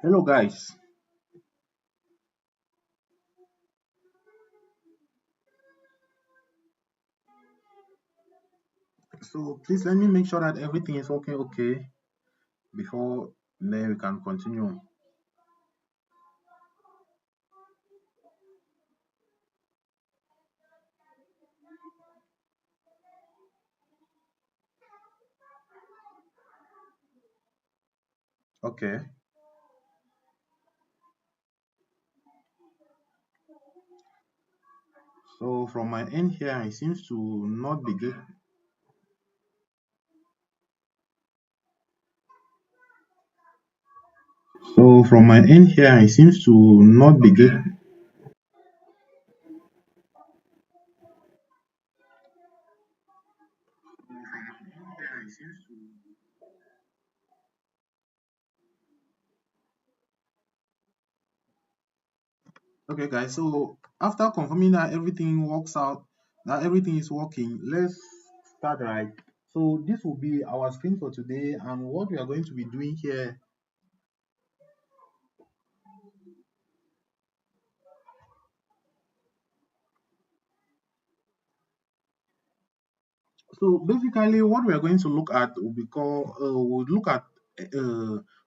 Hello guys. So please let me make sure that everything is okay before then we can continue. Okay. So from my end here, it seems to not be good. So from my end here, it seems to not be good. Okay, guys. So after confirming that everything works out, that everything is working, let's start right. So this will be our screen for today, and what we are going to be doing here. So basically, what we are going to look at will be called we'll look at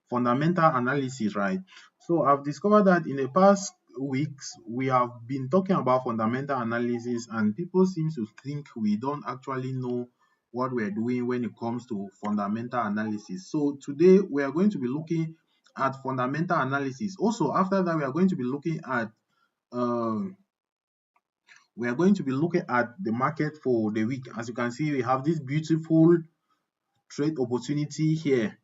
fundamental analysis, right? So I've discovered that in the past weeks we have been talking about fundamental analysis, and people seem to think we don't actually know what we're doing when it comes to fundamental analysis. So today we are going to be looking at fundamental analysis. Also, after that, we are going to be looking at uh, we are going to be looking at the market for the week. As you can see, we have this beautiful trade opportunity here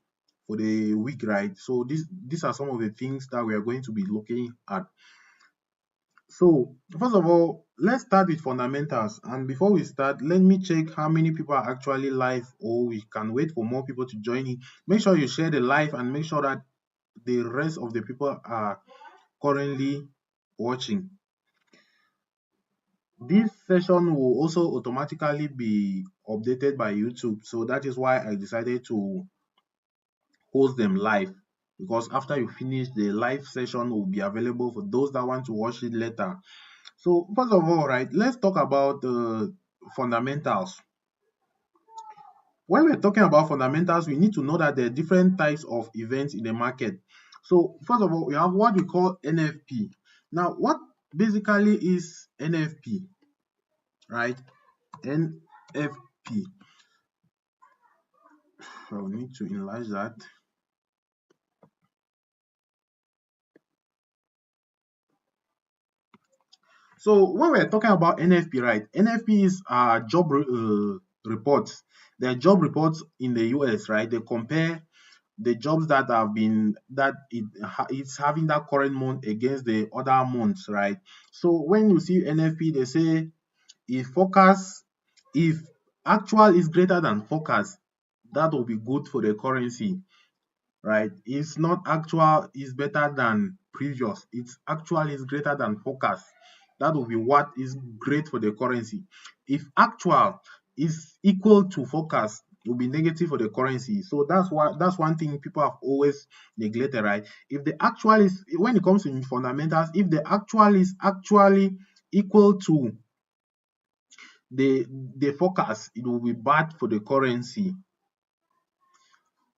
for the week, right? So these are some of the things that we are going to be looking at. So first of all, let's start with fundamentals. And before we start, let me check how many people are actually live, or we can wait for more people to join in. Make sure you share the live and make sure that the rest of the people are currently watching. This session will also automatically be updated by YouTube. So that is why I decided to host them live, because after you finish, the live session will be available for those that want to watch it later. So first of all, right, let's talk about the fundamentals. When we're talking about fundamentals, we need to know that there are different types of events in the market. So first of all, we have what we call NFP. Now, what basically is NFP, right? NFP. So we need to enlarge that. So when we're talking about NFP, right? NFP is job reports. There are job reports in the US, right? They compare the jobs that have been it's having that current month against the other months, right? So when you see NFP, they say if forecast, if actual is greater than forecast, that will be good for the currency, right? It's not actual is better than previous. It's actual is greater than forecast. That will be what is great for the currency. If actual is equal to forecast, it will be negative for the currency. So that's one thing people have always neglected, right? If the actual is, when it comes to fundamentals, if the actual is actually equal to the forecast, it will be bad for the currency.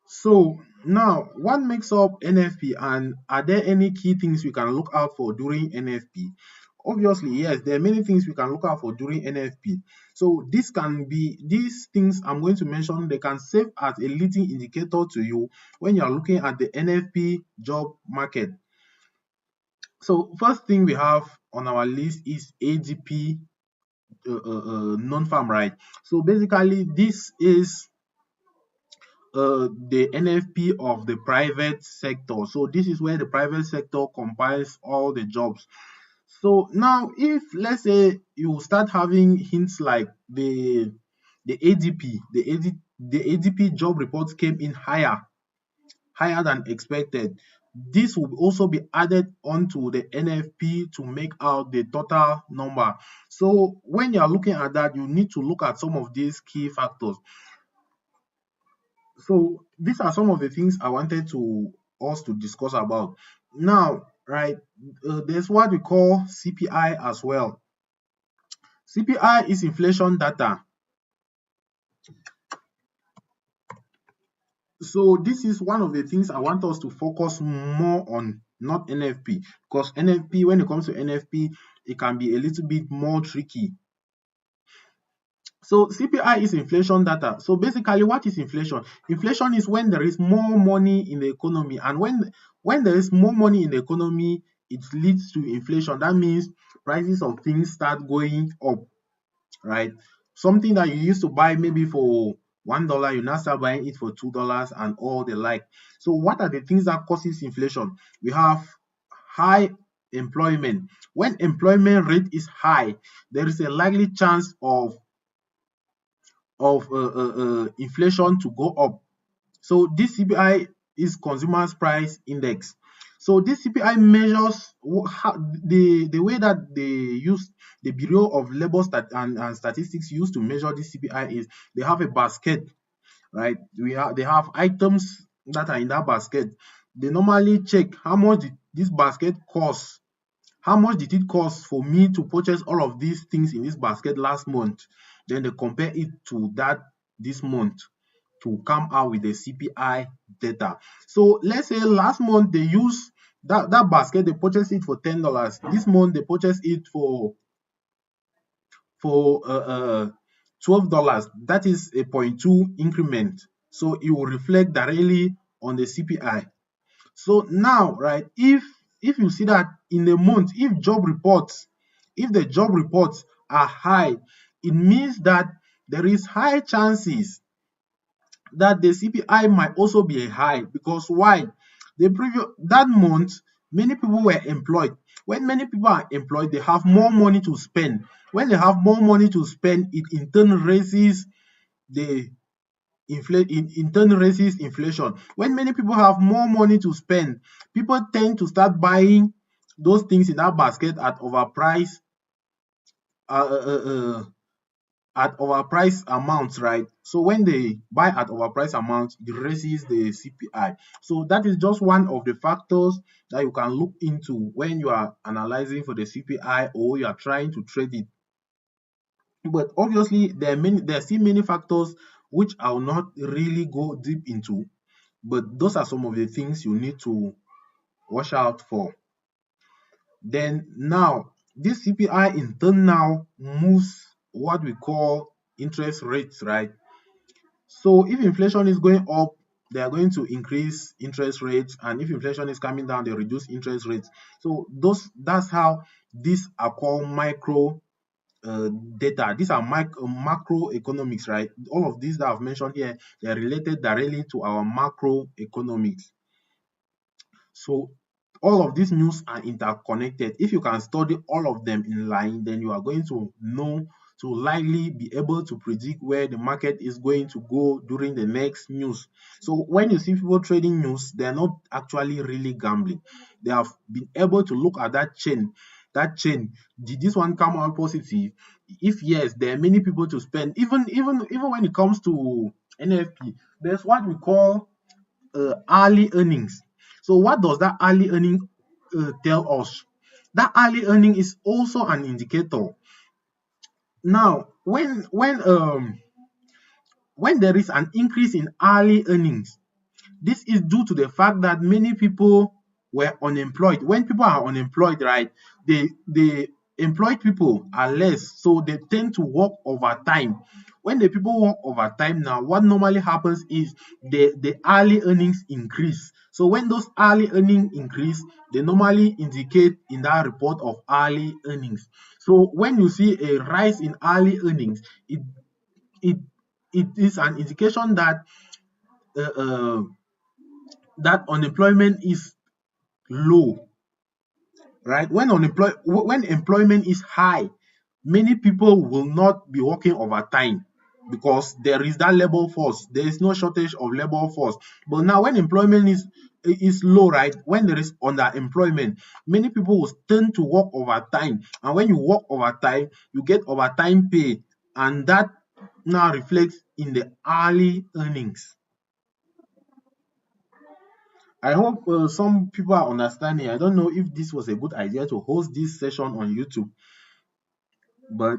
So now, what makes up NFP, and are there any key things we can look out for during NFP? Obviously, yes, there are many things we can look out for during NFP. So this can be, these things I'm going to mention, they can serve as a leading indicator to you when you're looking at the NFP job market. So first thing we have on our list is ADP non-farm, right? So basically, this is the NFP of the private sector. So this is where the private sector compiles all the jobs. So now, if let's say you start having hints like the ADP, the ADP job reports came in higher than expected. This will also be added onto the NFP to make out the total number. So when you are looking at that, you need to look at some of these key factors. So these are some of the things I wanted to us to discuss about. Now, right, there's what we call CPI as well. CPI is inflation data. So this is one of the things I want us to focus more on, not NFP, because NFP, when it comes to NFP, it can be a little bit more tricky. So CPI is inflation data. So basically, what is inflation? Inflation is when there is more money in the economy, and when there is more money in the economy, it leads to inflation. That means prices of things start going up, right? Something that you used to buy maybe for $1, you now start buying it for $2 and all the like. So what are the things that causes inflation? We have high employment. When employment rate is high, there is a likely chance of inflation to go up. So this CPI is Consumers Price Index. So this CPI measures the way that they use the Bureau of Labor and Statistics used to measure this CPI is they have a basket, right? They have items that are in that basket. They normally check how much this basket costs. How much did it cost for me to purchase all of these things in this basket last month? Then they compare it to that this month to come out with the CPI data. So let's say last month they use that basket, they purchased it for $10. This month they purchased it for $12. That is a 0.2 increment. So it will reflect directly on the CPI. So now, right, if you see that in a month, if the job reports are high, it means that there is high chances that the CPI might also be high. Because why? The previous that month, many people were employed. When many people are employed, they have more money to spend. When they have more money to spend, it in turn raises the in turn raises inflation. When many people have more money to spend, people tend to start buying those things in that basket uh, uh, uh, at overpriced amounts, right? So when they buy at overpriced amounts, it raises the CPI. So that is just one of the factors that you can look into when you are analyzing for the CPI or you are trying to trade it. But obviously, there are still many factors which I will not really go deep into. But those are some of the things you need to watch out for. Then now, this CPI in turn now moves what we call interest rates, right? So if inflation is going up, they are going to increase interest rates, and if inflation is coming down, they reduce interest rates. So that's how these are called micro data. These are macroeconomics, right? All of these that I've mentioned here, they are related directly to our macroeconomics. So all of these news are interconnected. If you can study all of them in line, then you are going to know to likely be able to predict where the market is going to go during the next news. So when you see people trading news, they're not actually really gambling. They have been able to look at that chain. That chain, did this one come out positive? If yes, there are many people to spend. Even when it comes to NFP, there's what we call early earnings. So what does that early earning tell us? That early earning is also an indicator. Now, when there is an increase in early earnings, this is due to the fact that many people were unemployed. When people are unemployed, right, the employed people are less, so they tend to work overtime. When the people work overtime now, what normally happens is the early earnings increase. So when those early earnings increase, they normally indicate in that report of early earnings. So when you see a rise in early earnings, it it is an indication that uh, uh, that unemployment is low, right? When employment is high, many people will not be working overtime because there is that labor force. There is no shortage of labor force. But now when employment is low, right? When there is underemployment, many people will tend to work overtime. And when you work overtime, you get overtime pay, and that now reflects in the early earnings. I hope some people are understanding. I don't know if this was a good idea to host this session on YouTube, but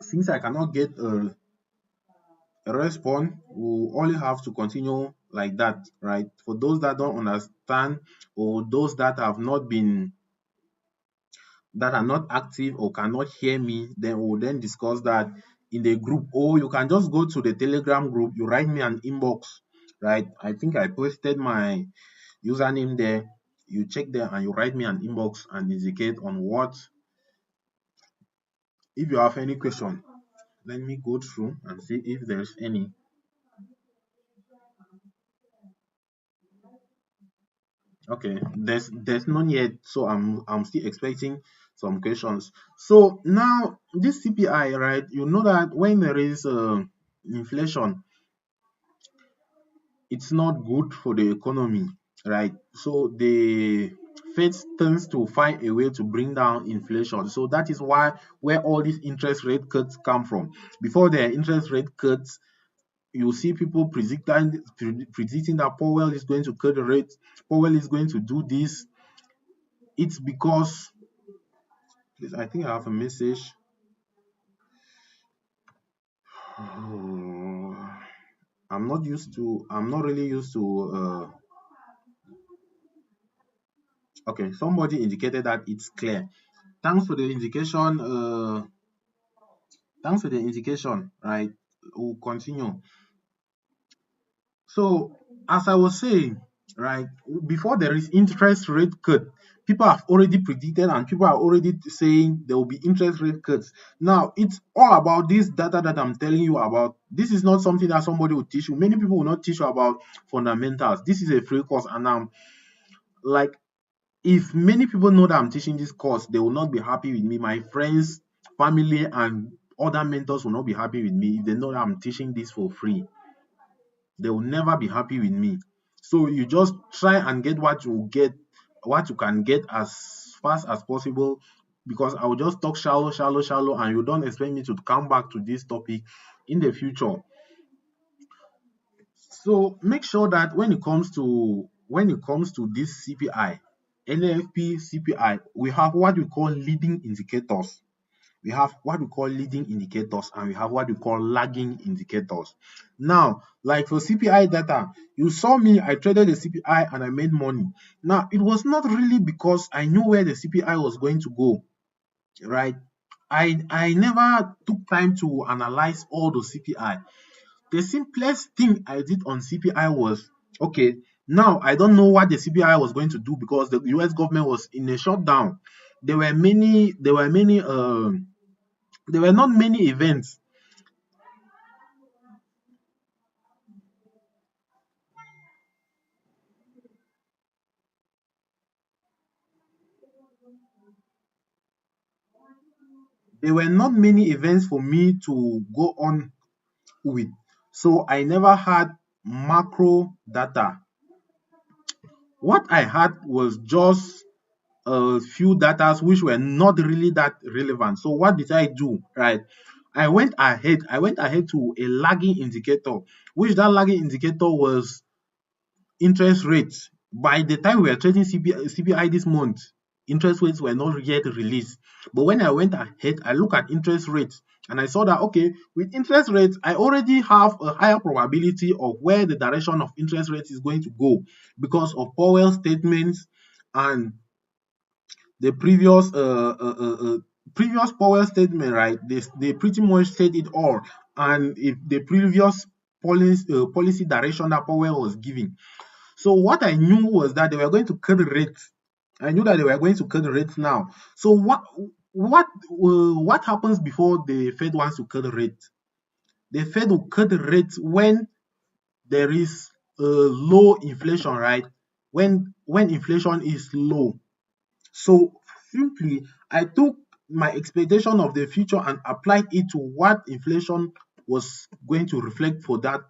since I cannot get a response, we'll only have to continue like that, right? For those that don't understand or those that are not active or cannot hear me, then we'll then discuss that in the group. Or you can just go to the Telegram group, you write me an inbox, right? I think I posted my username there. You check there and you write me an inbox and indicate on what. If you have any question, let me go through and see if there's any. Okay, there's none yet, so I'm still expecting some questions. So now this CPI, right? You know that when there is inflation, it's not good for the economy, right? So the Fed tends to find a way to bring down inflation. So that is why where all these interest rate cuts come from. Before the interest rate cuts, you see people predicting that Powell is going to cut the rate, Powell is going to do this. It's because I think I have a message. I'm not really used to okay, somebody indicated that it's clear. Thanks for the indication. Thanks for the indication, right? We'll continue. So, as I was saying, right, before there is interest rate cut, people have already predicted and people are already saying there will be interest rate cuts. Now, it's all about this data that I'm telling you about. This is not something that somebody will teach you. Many people will not teach you about fundamentals. This is a free course, and I'm like, if many people know that I'm teaching this course, they will not be happy with me. My friends, family, and other mentors will not be happy with me if they know that I'm teaching this for free. They will never be happy with me. So you just try and get what you can get as fast as possible, because I will just talk shallow, shallow, shallow, and you don't expect me to come back to this topic in the future. So make sure that when it comes to this CPI, NFP CPI, we have what we call leading indicators. We have what we call leading indicators and we have what we call lagging indicators. Now, like for CPI data, you saw me, I traded the CPI and I made money. Now, it was not really because I knew where the CPI was going to go, right? I never took time to analyze all the CPI. The simplest thing I did on CPI was, okay, now I don't know what the CPI was going to do because the US government was in a shutdown. There were not many events. There were not many events for me to go on with. So I never had macro data. What I had was just a few datas which were not really that relevant. So what did I do? Right. I went ahead to a lagging indicator, which that lagging indicator was interest rates. By the time we were trading CPI this month, interest rates were not yet released. But when I went ahead, I look at interest rates and I saw that, okay, with interest rates, I already have a higher probability of where the direction of interest rates is going to go because of Powell's statements and the previous Powell statement, right? They pretty much said it all, and if the previous policy direction that Powell was giving. So what I knew was that they were going to cut the rates. I knew that they were going to cut the rates now. So what happens before the Fed wants to cut the rate? The Fed will cut the rate when there is low inflation, right? When inflation is low. So simply, I took my expectation of the future and applied it to what inflation was going to reflect for that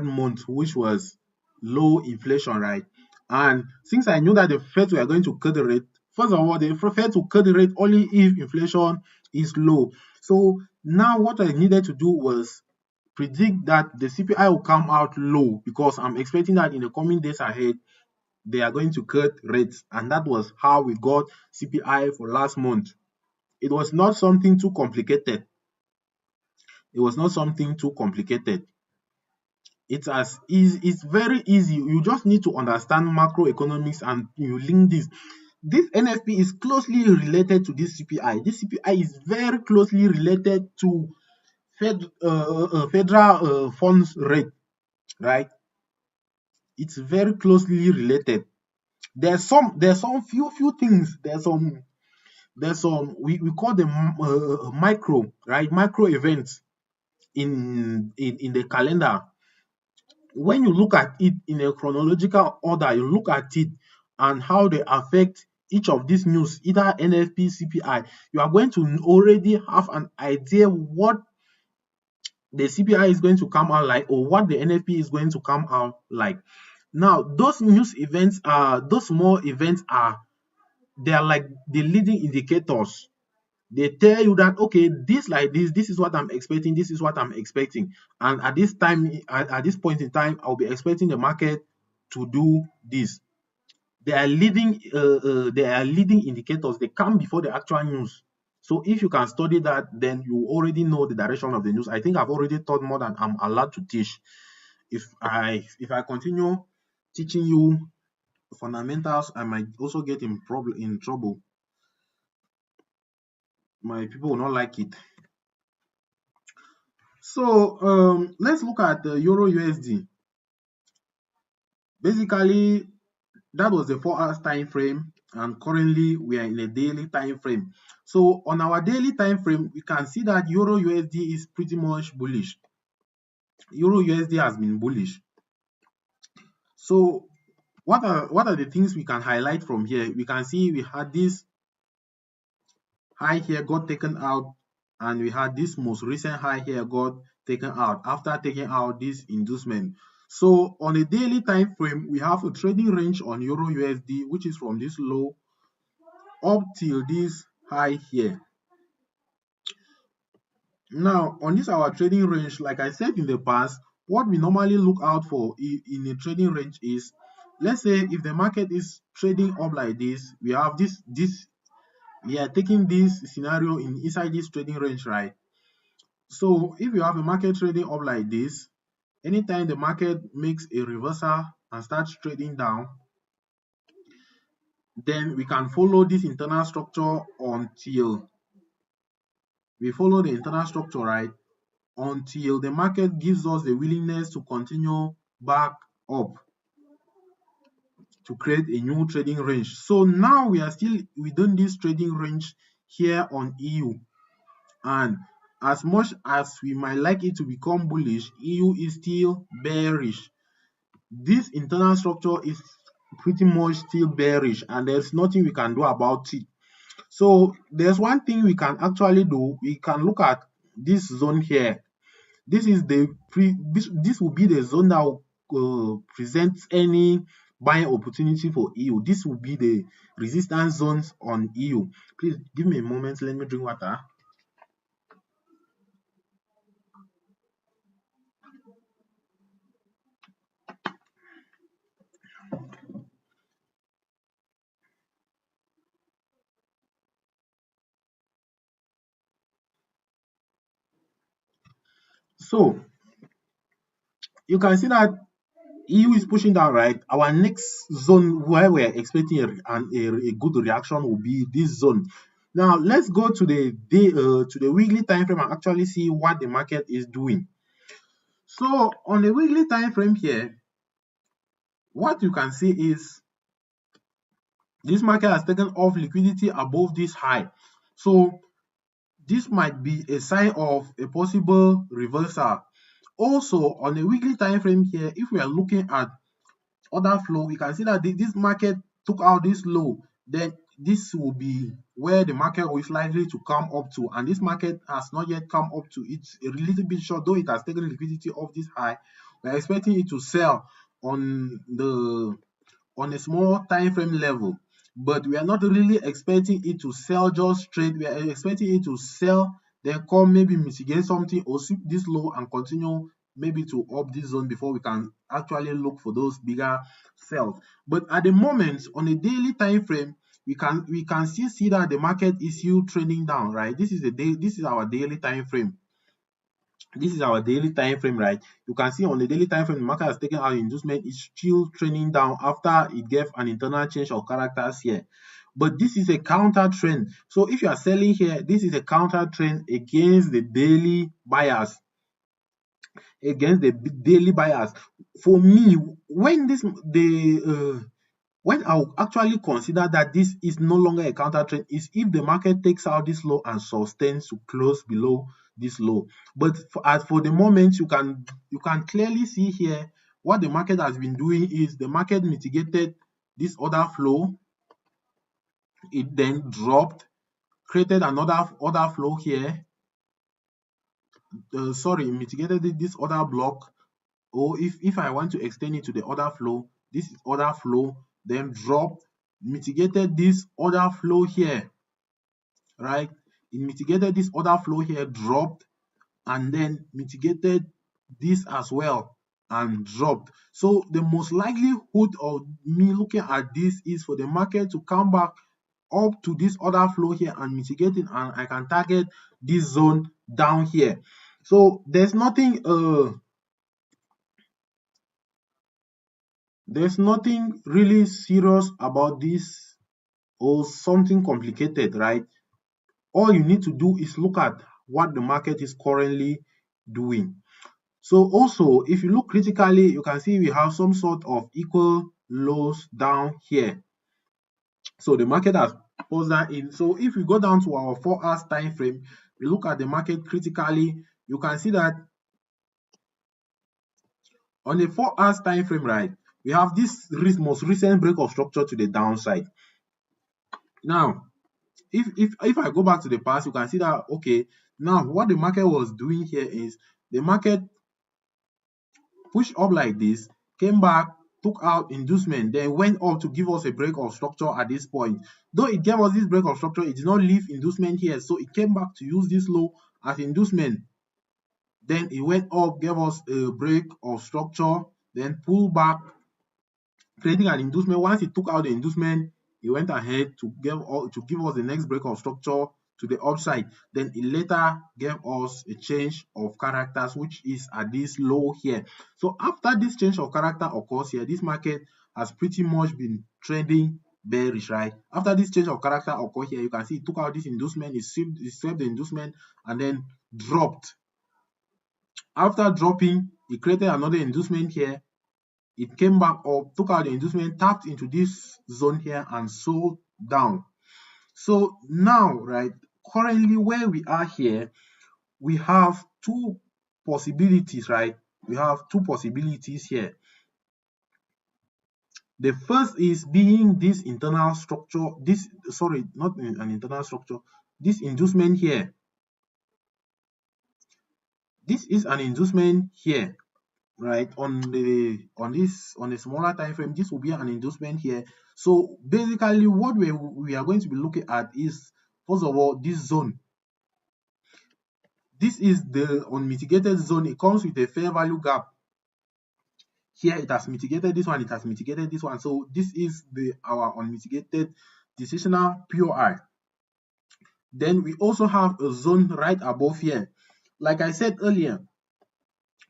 month, which was low inflation, right? And since I knew that the Fed were going to cut the rate, first of all, the Fed will cut the rate only if inflation is low. So now what I needed to do was predict that the CPI will come out low because I'm expecting that in the coming days ahead, they are going to cut rates. And that was how we got CPI for last month. It was not something too complicated. It was not something too complicated. It's very easy. You just need to understand macroeconomics and you link this. This NFP is closely related to this CPI. This CPI is very closely related to federal funds rate, right? It's very closely related. There's some few things. There's some we call them micro, right? Micro events in the calendar. When you look at it in a chronological order, you look at it and how they affect each of these news, either NFP, CPI, you are going to already have an idea what the CPI is going to come out like or what the NFP is going to come out like. Now, those news events those small events they are like the leading indicators. They tell you that, okay, this is what I'm expecting, this is what I'm expecting, and at this time, at this point in time, I'll be expecting the market to do this. They are leading indicators. They come before the actual news. So if you can study that, then you already know the direction of the news. I think I've already taught more than I'm allowed to teach. If I continue teaching you fundamentals, I might also get in trouble. My people will not like it. So let's look at the Euro USD. Basically, that was the 4 hours time frame. and currently we are in a daily time frame. So on our daily time frame, we can see that Euro USD is pretty much bullish. Euro USD has been bullish. So what are the things we can highlight from here? We can see we had this high here got taken out, and we had this most recent high here got taken out after taking out this inducement. So on a daily time frame, we have a trading range on Euro USD, which is from this low up till this high here. Now, on this our trading range, like I said in the past, what we normally look out for in a trading range is, let's say if the market is trading up like this, we have this we are taking this scenario inside this trading range, right? So if you have a market trading up like this, anytime the market makes a reversal and starts trading down, then we can follow this internal structure until we follow the internal structure, right? Until the market gives us the willingness to continue back up to create a new trading range. So now we are still within this trading range here on EU, and as much as we might like it to become bullish, EU is still bearish. This internal structure is pretty much still bearish, and there's nothing we can do about it. So there's one thing we can actually do. We can look at this zone here. This is this will be the zone that will present any buying opportunity for EU. This will be the resistance zones on EU. Please give me a moment. Let me drink water. So you can see that EU is pushing down, right? Our next zone where we're expecting a good reaction will be this zone. Now let's go to the weekly time frame and actually see what the market is doing. So on the weekly time frame here, what you can see is this market has taken off liquidity above this high. So this might be a sign of a possible reversal. Also on the weekly time frame here, if we are looking at order flow, we can see that this market took out this low, then this will be where the market is likely to come up to, and this market has not yet come up to. It's a little bit short, though it has taken liquidity off this high. We're expecting it to sell on a small time frame level, but we are not really expecting it to sell just straight. We are expecting it to sell, then come maybe mitigate something or sweep this low and continue maybe to up this zone before we can actually look for those bigger sells. But at the moment, on a daily time frame, we can still see that the market is still trending down, right? This is our daily time frame. This is our daily time frame, right? You can see on the daily time frame, the market has taken out inducement, is still trending down after it gave an internal change of characters here. But this is a counter trend. So if you are selling here, this is a counter trend against the daily buyers. For me, when I will actually consider that this is no longer a counter trend is if the market takes out this low and sustains to close below this low. But for the moment, you can clearly see here what the market has been doing is the market mitigated this order flow. It then dropped, created another order flow here. Mitigated this order block. Or if I want to extend it to the order flow, this is order flow, then dropped, mitigated this order flow here, right? It mitigated this order flow here, dropped, and then mitigated this as well and dropped. So the most likelihood of me looking at this is for the market to come back up to this order flow here and mitigate it, and I can target this zone down here. So there's nothing really serious about this or something complicated, right? All you need to do is look at what the market is currently doing. So also, if you look critically, you can see we have some sort of equal lows down here. So the market has paused that in. So if we go down to our 4 hours time frame, we look at the market critically, you can see that on a 4 hours time frame, right, we have this most recent break of structure to the downside. Now, if I go back to the past, you can see that, okay, now what the market was doing here is the market pushed up like this, came back, took out inducement, then went up to give us a break of structure at this point. Though it gave us this break of structure, it did not leave inducement here, so it came back to use this low as inducement. Then it went up, gave us a break of structure, then pulled back, creating an inducement. Once it took out the inducement, it went ahead to give us the next break of structure to the upside. Then it later gave us a change of characters, which is at this low here. So after this change of character occurs here, this market has pretty much been trending bearish, right? After this change of character occurred here, you can see it took out this inducement, it swept the inducement and then dropped. After dropping, it created another inducement here. It came back up, took out the inducement, tapped into this zone here and sold down. So now, right, currently where we are here, we have two possibilities, right? We have two possibilities here. The first is being this internal structure, not an internal structure, this inducement here. This is an inducement here, right? On a smaller time frame, this will be an inducement here. So basically what we are going to be looking at is, first of all, this zone. This is the unmitigated zone. It comes with a fair value gap. Here it has mitigated this one, it has mitigated this one. So this is our unmitigated decisional POI. Then we also have a zone right above here. Like I said earlier,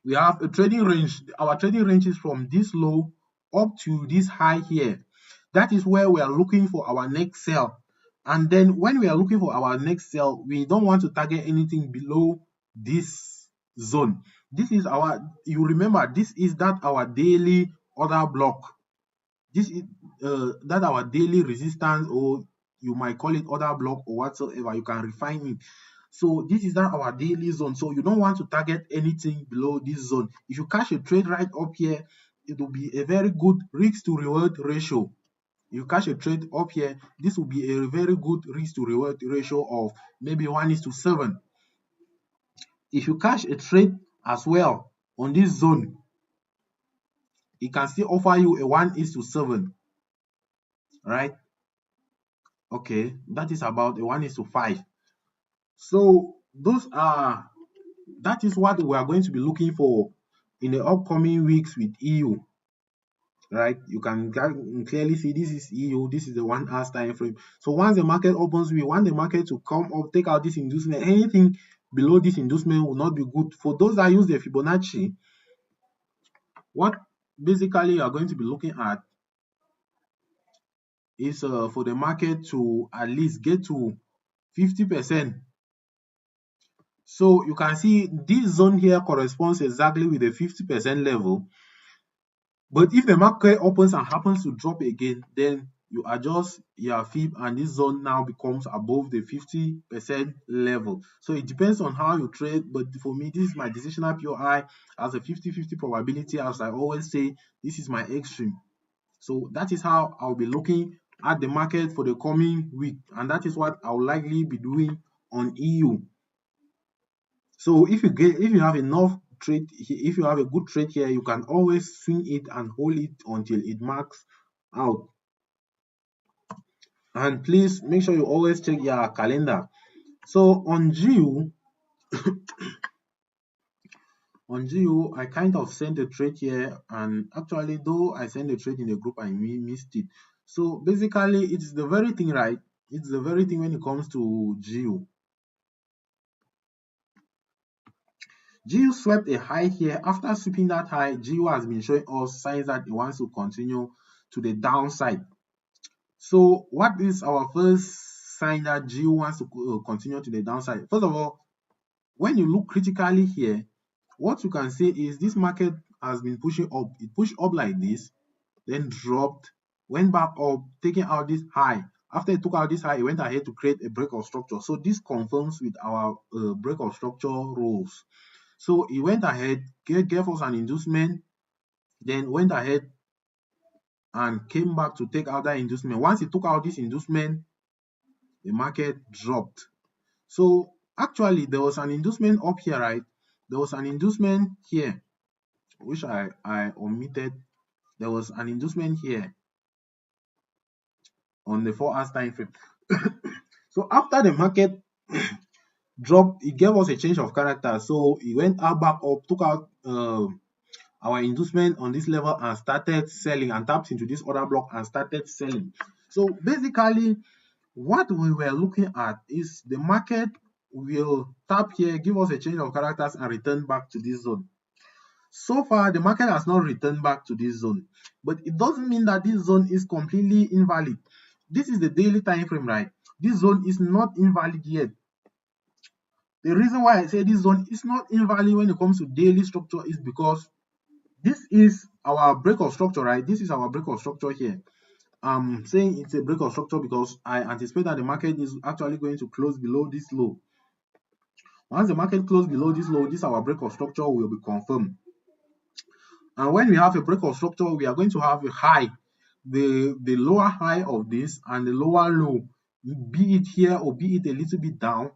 we have a trading range. Our trading range is from this low up to this high here. That is where we are looking for our next sell. And then when we are looking for our next sell, we don't want to target anything below this zone. This is you remember, this is our daily order block. This is that our daily resistance, or you might call it order block or whatsoever, you can refine it. So this is our daily zone. So you don't want to target anything below this zone. If you catch a trade right up here, it will be a very good risk to reward ratio. You catch a trade up here, this will be a very good risk to reward ratio of maybe 1:7. If you catch a trade as well on this zone, it can still offer you a 1:7, right? Okay, that is about a 1:5. So that is what we are going to be looking for in the upcoming weeks with EU, right? You can clearly see this is EU, this is the 1 hour time frame. So once the market opens, we want the market to come up, take out this inducement. Anything below this inducement will not be good. For those that use the Fibonacci, what basically you are going to be looking at is for the market to at least get to 50%. So you can see this zone here corresponds exactly with the 50% level. But if the market opens and happens to drop again, then you adjust your fib and this zone now becomes above the 50% level. So it depends on how you trade, but for me, this is my decisional POI as a 50-50 probability. As I always say, this is my extreme. So that is how I'll be looking at the market for the coming week, and that is what I'll likely be doing on EU. So if you have enough trade, if you have a good trade here, you can always swing it and hold it until it marks out. And please make sure you always check your calendar. So on GU, I kind of sent a trade here, and actually, though I sent a trade in the group, I missed it. So basically, it's the very thing, right? It's the very thing when it comes to GU. GU swept a high here. After sweeping that high, GU has been showing us signs that it wants to continue to the downside. So what is our first sign that GU wants to continue to the downside? First of all, when you look critically here, what you can say is this market has been pushing up. It pushed up like this, then dropped, went back up, taking out this high After it took out this high, it went ahead to create a break of structure. So this confirms with our break of structure rules. So it went ahead, gave us an inducement, then went ahead and came back to take out that inducement. Once it took out this inducement, the market dropped. So actually, there was an inducement up here, right? There was an inducement here, which I omitted. There was an inducement here on the 4 hours time frame. So after the market dropped, it gave us a change of character. So it went out back up, took out our inducement on this level and started selling, and tapped into this other block and started selling. So basically, what we were looking at is the market will tap here, give us a change of characters and return back to this zone. So far, the market has not returned back to this zone, but it doesn't mean that this zone is completely invalid. This is the daily time frame, right? This zone is not invalid yet. The reason why I say this zone is not invalid when it comes to daily structure is because this is our break of structure, right? This is our break of structure here. I'm saying it's a break of structure because I anticipate that the market is actually going to close below this low. Once the market closes below this low, this our break of structure will be confirmed. And when we have a break of structure, we are going to have a high, the lower high of this and the lower low, be it here or be it a little bit down,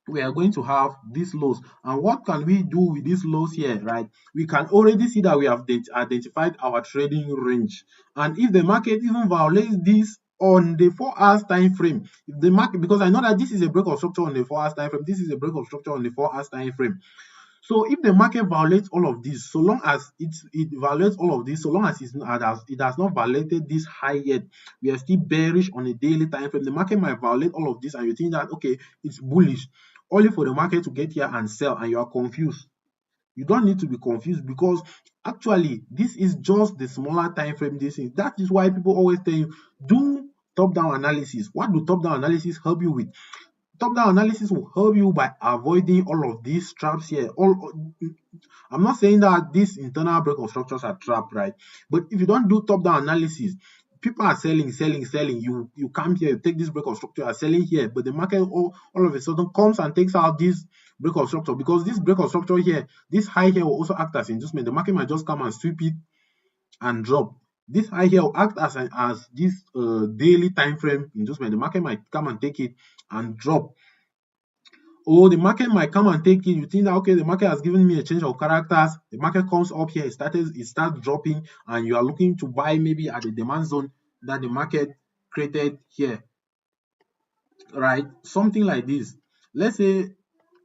we are going to have these lows. And what can we do with these lows here, right? We can already see that we have identified our trading range. And if the market even violates this on the 4 hours time frame, if the market, because I know that this is a break of structure on the 4 hours time frame, this is a break of structure on the 4 hours time frame. So if the market violates all of this, so long as it violates all of this, so long as it has not violated this high yet, we are still bearish on a daily time frame. The market might violate all of this and you think that, okay, it's bullish, only for the market to get here and sell, and you are confused. You don't need to be confused, because actually this is just the smaller time frame. That is why people always tell you, do top-down analysis. What do top-down analysis help you with? Top-down analysis will help you by avoiding all of these traps here. I'm not saying that these internal break of structures are trapped, right? But if you don't do top-down analysis, people are selling. You come here, you take this break of structure, are selling here, but the market all of a sudden comes and takes out this break of structure, because this break of structure here, this high here will also act as inducement. The market might just come and sweep it and drop. This high here will act as this daily time frame inducement. The market might come and take it and drop. Or the market might come and take it. You think that, okay, the market has given me a change of characters. The market comes up here, it starts dropping, and you are looking to buy maybe at the demand zone that the market created here, right? Something like this. Let's say,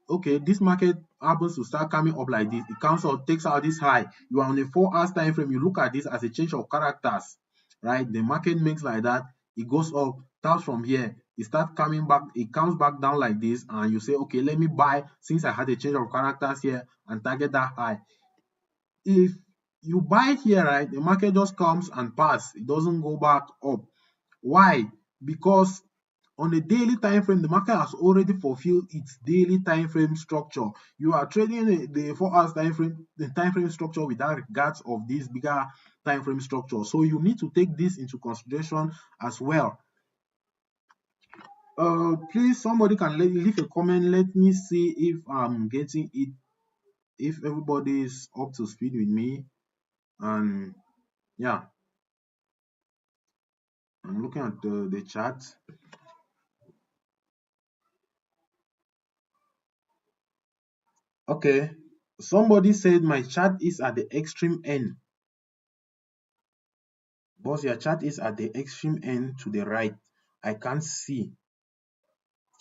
okay, this market happens to start coming up like this. It comes out, takes out this high. You are on a 4 hours time frame. You look at this as a change of characters, right? The market makes like that. It goes up, taps from here. It starts coming back. It comes back down like this, and you say, okay, let me buy since I had a change of characters here and target that high. If you buy here, right, the market just comes and pass. It doesn't go back up. Why? Because on the daily time frame, the market has already fulfilled its daily time frame structure. You are trading the 4 hours time frame, the time frame structure without regards of this bigger time frame structure. So you need to take this into consideration as well. Please, somebody can leave a comment. Let me see if I'm getting it, if everybody is up to speed with me. And yeah, I'm looking at the chat. Okay, somebody said my chart is at the extreme end. Boss, your chart is at the extreme end to the right. I can't see.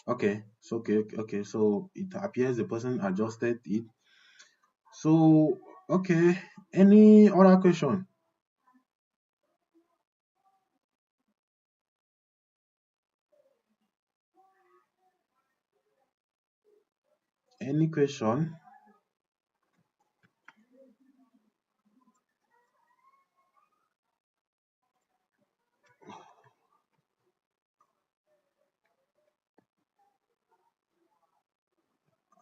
Okay, so okay, so it appears the person adjusted it. So okay, any other question? Any question?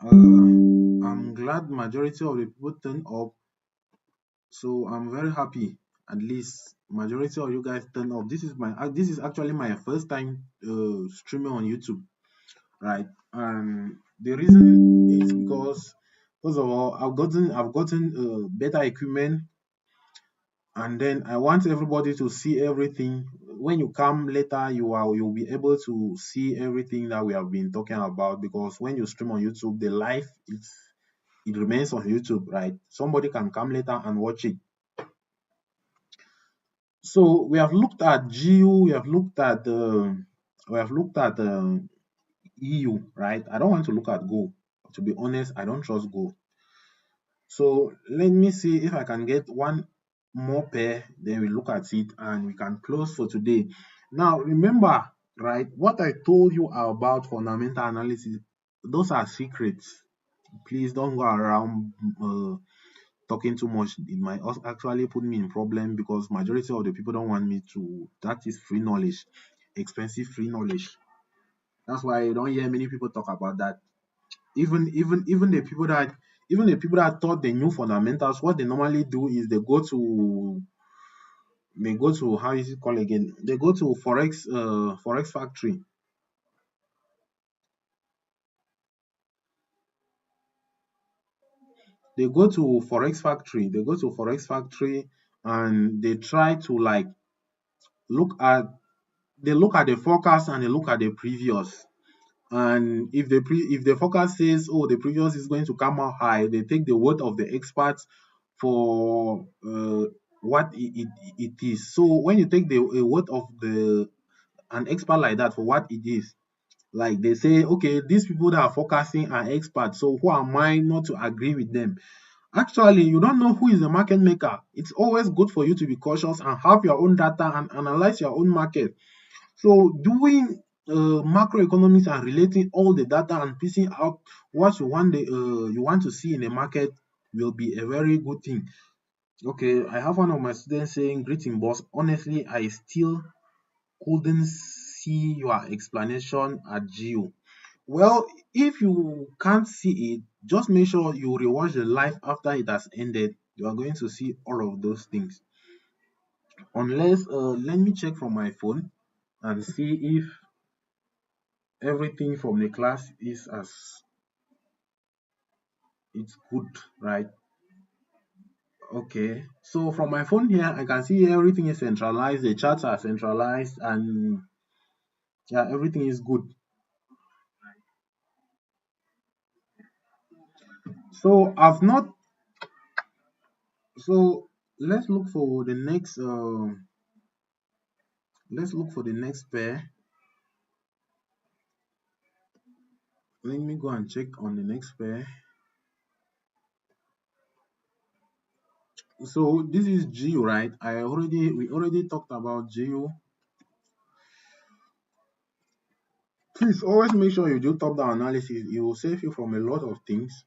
I'm glad majority of the people turned up, so I'm very happy. At least majority of you guys turn up. This is actually my first time streaming on YouTube, right? And the reason is because first of all, I've gotten better equipment, and then I want everybody to see everything. When you come later, you'll be able to see everything that we have been talking about, because when you stream on YouTube, the live it remains on YouTube, right? Somebody can come later and watch it. So we have looked at GU, we have looked at EU, right? I don't want to look at Go. To be honest, I don't trust Go. So let me see if I can get one more pair, then we look at it and we can close for today. Now remember, right, what I told you about fundamental analysis, those are secrets. Please don't go around talking too much. It might actually put me in problem, because majority of the people don't want me to. That is free knowledge, expensive free knowledge. That's why you don't hear many people talk about that. Even the people that thought they knew fundamentals, what they normally do is they go to how is it called again? They go to Forex factory. They go to Forex factory, and they try to like look at look at the forecast, and they look at the previous. And if the forecast says, oh, the previous is going to come out high, they take the word of the experts for what it is. So when you take the word of the an expert like that for what it is, like they say, okay, these people that are forecasting are experts, so who am I not to agree with them? Actually, you don't know who is the market maker. It's always good for you to be cautious and have your own data and analyze your own market. So doing macroeconomics and relating all the data and piecing out what you want to see in the market will be a very good thing. Okay, I have one of my students saying, "Greeting, boss. Honestly, I still couldn't see your explanation at Geo." Well, if you can't see it, just make sure you rewatch the live after it has ended. You are going to see all of those things. Unless, let me check from my phone and see if everything from the class is as it's good, right? Okay, so from my phone here, I can see everything is centralized, the charts are centralized, and yeah, everything is good. So I've not, so let's look for the next, let's look for the next pair. Let me go and check on the next pair. So this is Geo, right? We already talked about Geo. Please always make sure you do top-down analysis. It will save you from a lot of things.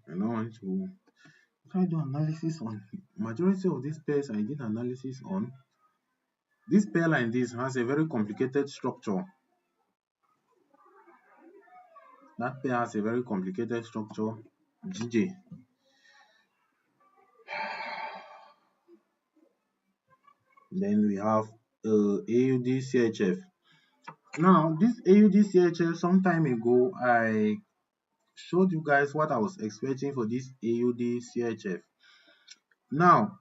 I don't want to. If I do analysis on majority of these pairs I did analysis on, this pair like this has a very complicated structure. That pair has a very complicated structure. GJ. Then we have AUD CHF. Now this AUD CHF, some time ago I showed you guys what I was expecting for this AUD CHF. Now,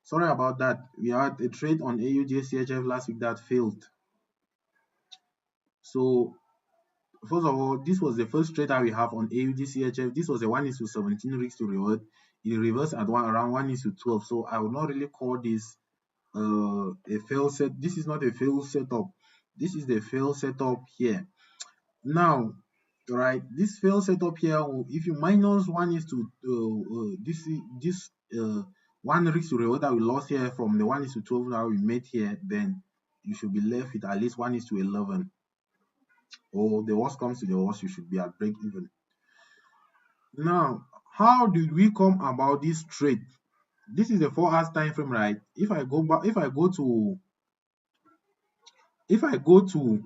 sorry about that. We had a trade on AUD CHF last week that failed. So first of all, this was the first trade that we have on AUD CHF. This was a 1:17 risk to reward. It reversed at around 1:12. So I would not really call this a fail set. This is not a fail setup. This is the fail setup here. Now, right, this fail setup here, if you minus 1:to this one risk to reward that we lost here from the 1:12 that we made here, then you should be left with at least 1:11. Or the worst comes to the worst, you should be at break even. Now, how did we come about this trade? This is the 4 hours time frame, right? If I go back, if I go to if I go to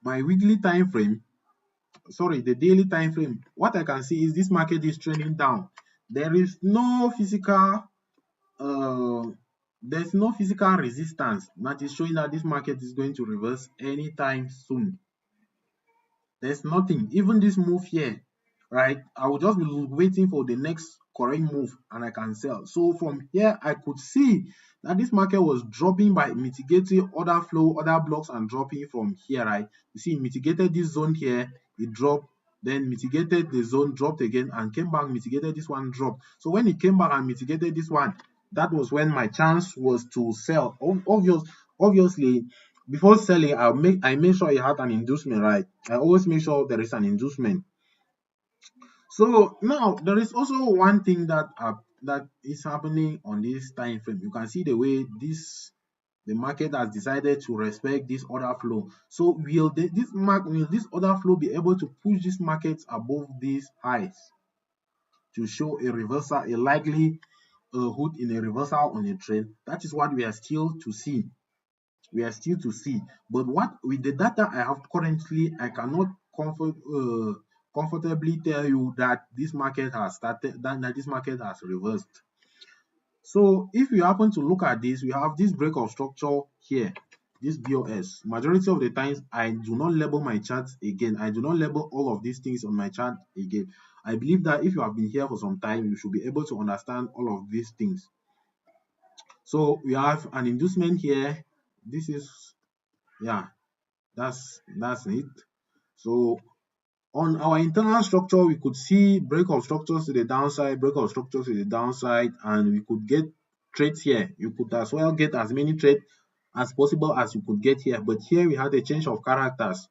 my weekly time frame, sorry, the daily time frame, what I can see is this market is trending down. There is no physical uh, there's no physical resistance that is showing that this market is going to reverse anytime soon. There's nothing. Even this move here, right? I will just be waiting for the next correct move and I can sell. So from here, I could see that this market was dropping by mitigating order flow, other blocks, and dropping from here, right? You see, it mitigated this zone here, it dropped, then mitigated the zone, dropped again, and came back, mitigated this one, dropped. So when it came back and mitigated this one, that was when my chance was to sell. Obviously, before selling, I make sure it had an inducement, right? I always make sure there is an inducement. So now there is also one thing that is happening on this time frame. You can see the way the market has decided to respect this order flow. So will this order flow be able to push this market above these highs to show a reversal, a likely hood in a reversal on a trend? That is what we are still to see. But what with the data I have currently, I cannot comfortably tell you that this market has started, that this market has reversed. So if you happen to look at this, we have this break of structure here, this BOS. Majority of the times, I do not label my charts again. I do not label all of these things on my chart again. I believe that if you have been here for some time, you should be able to understand all of these things. So we have an inducement here. This is, yeah, that's it. So on our internal structure, we could see break of structures to the downside, break of structures to the downside, and we could get trades here. You could as well get as many trades as possible as you could get here, but here we had a change of characters.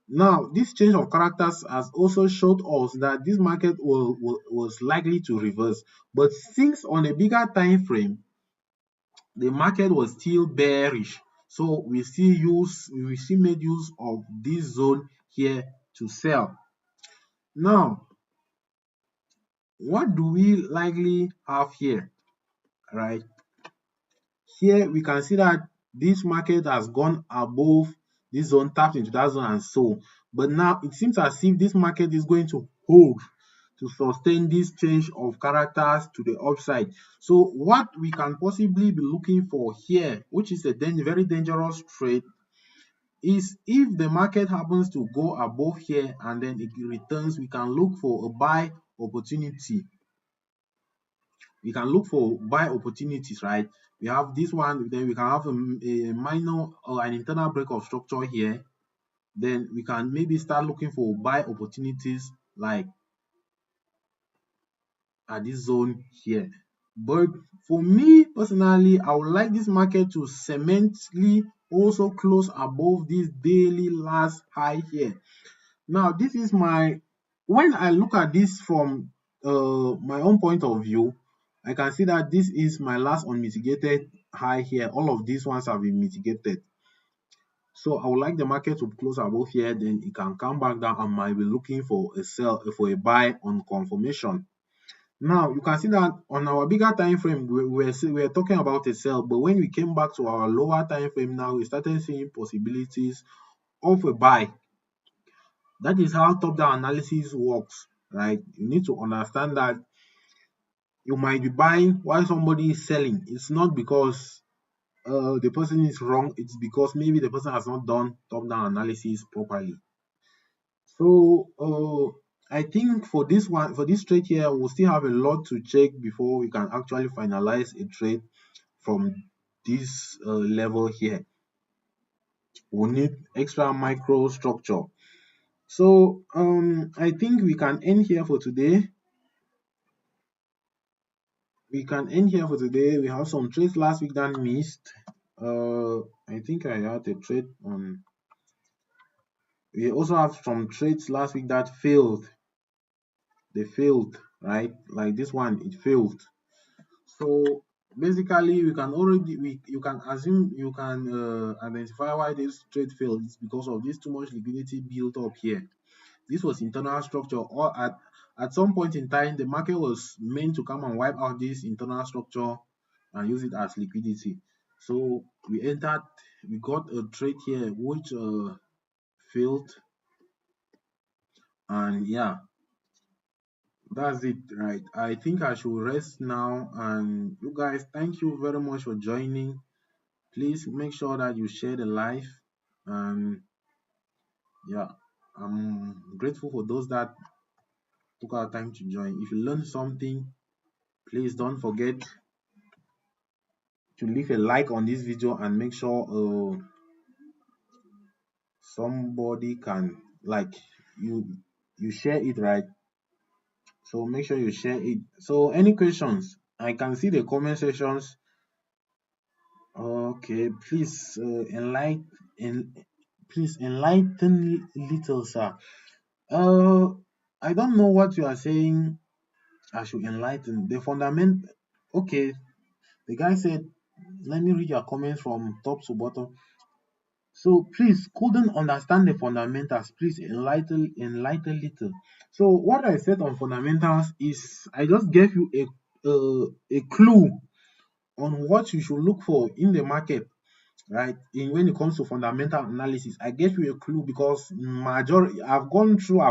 Now, this change of characters has also showed us that this market was likely to reverse, but since on a bigger time frame, the market was still bearish. So we still made use of this zone here to sell. Now, what do we likely have here, right? Here we can see that this market has gone above this zone, tapped into that zone and so. But now it seems as if this market is going to hold to sustain this change of characters to the upside. So what we can possibly be looking for here, which is a very dangerous trade, is if the market happens to go above here and then it returns, we can look for a buy opportunity. We can look for buy opportunities, right? We have this one, then we can have a minor or an internal break of structure here. Then we can maybe start looking for buy opportunities like at this zone here. But for me personally, I would like this market to cemently also close above this daily last high here. Now, this is when I look at this from my own point of view, I can see that this is my last unmitigated high here. All of these ones have been mitigated. So I would like the market to close above here, then it can come back down and might be looking for a sell, for a buy on confirmation. Now you can see that on our bigger time frame, we were talking about a sell, but when we came back to our lower time frame, now we started seeing possibilities of a buy. That is how top-down analysis works, right? You need to understand that you might be buying while somebody is selling. It's not because the person is wrong, it's because maybe the person has not done top-down analysis properly. So I think for this trade here, we'll still have a lot to check before we can actually finalize a trade from this level here. We'll need extra micro structure. So I think we can end here for today. We have some trades last week that missed. I think I had a trade on. We also have some trades last week that failed. They failed, right? Like this one, it failed. So basically, you can assume, you can identify why this trade failed. It's because of this too much liquidity built up here. This was internal structure, or at some point in time, the market was meant to come and wipe out this internal structure and use it as liquidity. So we entered, we got a trade here which failed, and yeah, that's it, right? I think I should rest now. And you guys, thank you very much for joining. Please make sure that you share the live. And yeah, I'm grateful for those that took our time to join. If you learned something, please don't forget to leave a like on this video and make sure somebody can like you share it, right? So make sure you share it. So any questions? I can see the comment sections. Okay, please please enlighten little, sir. Uh, I don't know what you are saying. I should enlighten the fundament. Okay, the guy said, let me read your comments from top to bottom. So please couldn't understand the fundamentals. Please enlighten little. So what I said on fundamentals is I just gave you a clue on what you should look for in the market, right? In when it comes to fundamental analysis, I gave you a clue because majority I've gone through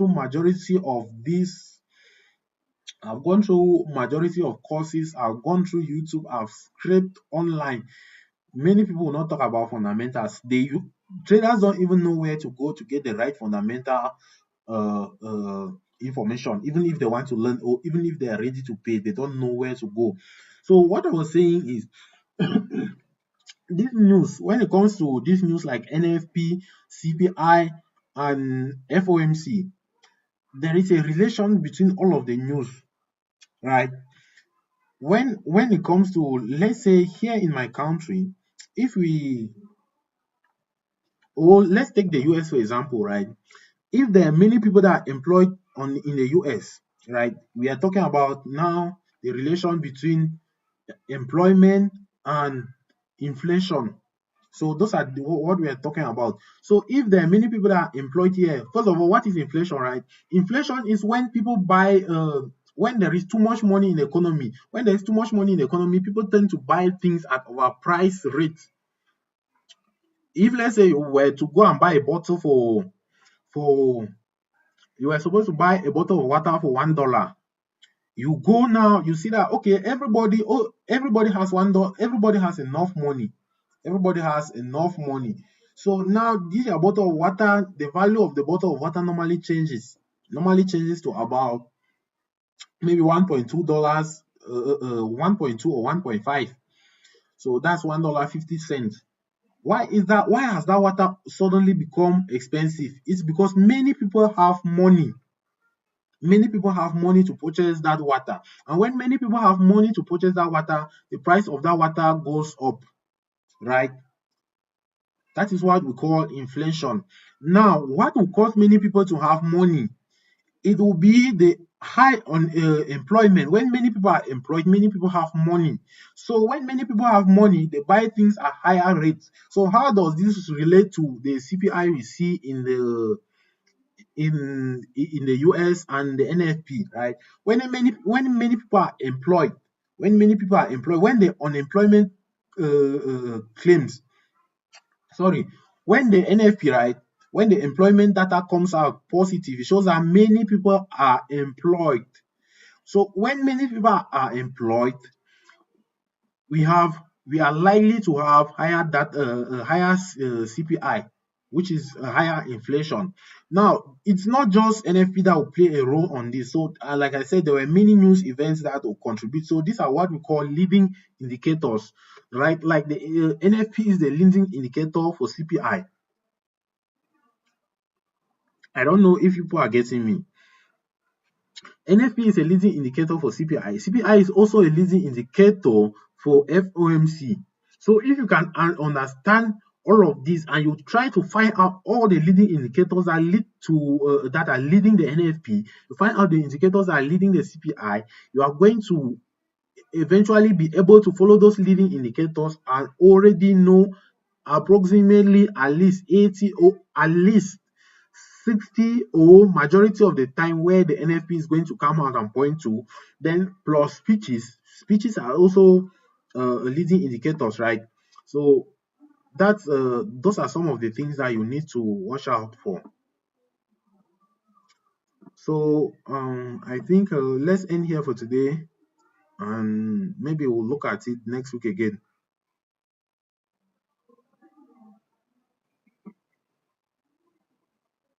majority of this. I've gone through majority of courses. I've gone through YouTube. I've scraped online. Many people will not talk about fundamentals. Traders don't even know where to go to get the right fundamental uh, uh, information. Even if they want to learn, or even if they are ready to pay, they don't know where to go. So what I was saying is, this news, when it comes to this news like NFP, CPI, and FOMC, there is a relation between all of the news, right? When it comes to, let's say here in my country, if we or let's take the US for example, right? If there are many people that are employed in the US, right? We are talking about now the relation between employment and inflation. So those are what we are talking about. So if there are many people that are employed here, first of all, what is inflation, right? Inflation is when people buy, when there is too much money in the economy. When there is too much money in the economy, people tend to buy things at overpriced rates. If let's say you were to go and buy a bottle for you were supposed to buy a bottle of water for $1. You go now, you see that okay, everybody has $1, everybody has enough money. Everybody has enough money. So now this your bottle of water, the value of the bottle of water normally changes. Normally changes to about maybe $1.2, 1.2 or 1.5. So that's $1.50. Why is that? Why has that water suddenly become expensive? It's because many people have money. Many people have money to purchase that water. And when many people have money to purchase that water, the price of that water goes up, right? That is what we call inflation. Now, what will cause many people to have money? It will be the high on employment. When many people are employed, many people have money. So when many people have money, they buy things at higher rates. So how does this relate to the CPI we see in the US and the NFP, right? When many people are employed, when the unemployment claims, sorry, when the NFP, right, when the employment data comes out positive, it shows that many people are employed. So when many people are employed, we have we are likely to have higher CPI, which is a higher inflation. Now, it's not just NFP that will play a role on this. So, like I said, there were many news events that will contribute. So, these are what we call leading indicators, right? Like the NFP is the leading indicator for CPI. I don't know if people are getting me. NFP is a leading indicator for CPI. CPI is also a leading indicator for FOMC. So if you can understand all of this and you try to find out all the leading indicators that lead to that are leading the NFP, you find out the indicators that are leading the CPI, you are going to eventually be able to follow those leading indicators and already know approximately at least 80 or at least 60 or majority of the time where the NFP is going to come out and point to. Then plus speeches. Speeches are also leading indicators, right? So that's those are some of the things that you need to watch out for. So I think let's end here for today, and maybe we'll look at it next week again.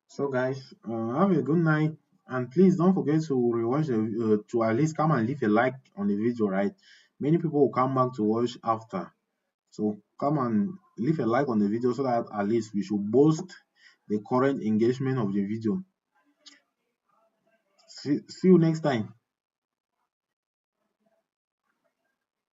So guys, have a good night, and please don't forget to rewatch the to at least come and leave a like on the video, right? Many people will come back to watch after. So come and leave a like on the video so that at least we should boost the current engagement of the video. See you next time.